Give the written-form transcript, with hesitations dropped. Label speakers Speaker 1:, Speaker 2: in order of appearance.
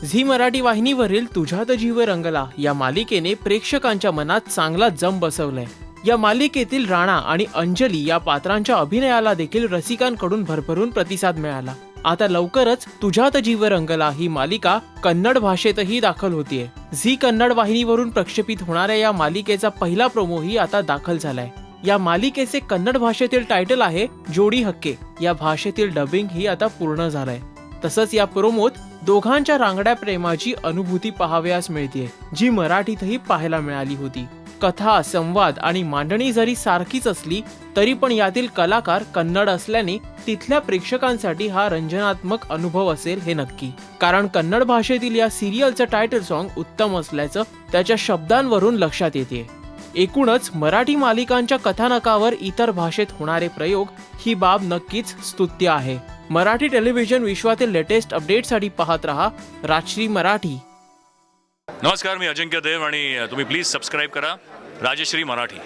Speaker 1: Zee Marathi वाहिनीवरील तुझ्यात जीव रंगला या मालिकेने प्रेक्षकांच्या मनात चांगला जम बसवलाय। या मालिकेतील राणा आणि अंजली या पात्रांच्या अभिनयाला देखील रसिकांकडून भरभरून प्रतिसाद मिळाला। आता लवकरच तुझ्यात जीव रंगला ही मालिका कन्नड भाषेतही दाखल होतीये। झी कन्नड वाहिनीवरून प्रक्षेपित होणाऱ्या या मालिकेचा पहिला प्रोमोही आता दाखल झालाय। या मालिकेचे कन्नड भाषेतील टायटल आहे जोडी हक्के। या भाषेतील डबिंग ही आता पूर्ण झालंय। तसंच या प्रोमोत दोघांच्या रांगड्या प्रेमाची अनुभूती पाहावयास मिळते, जी मराठीतही पाहायला मिळाली होती। कथा, संवाद आणि मांडणी जरी सारखीच असली तरी पण यातील कलाकार कन्नड असल्याने तिथल्या प्रेक्षकांसाठी हा रंजनात्मक अनुभव असेल हे नक्की। कारण कन्नड भाषेतील या सिरियलचं टायटल सॉन्ग उत्तम असल्याचं त्याच्या शब्दांवरून लक्षात येते। एकूणच मराठी मालिकांच्या कथानकावर इतर भाषेत होणारे प्रयोग ही बाब नक्कीच स्तुत्य आहे। मराठी टेलिव्हिजन विश्वातील लेटेस्ट अपडेटसाठी पाहत रहा राजश्री मराठी।
Speaker 2: नमस्कार, मी अजिंक्य देव आणि तुम्ही प्लीज सबस्क्राईब करा राजश्री मराठी।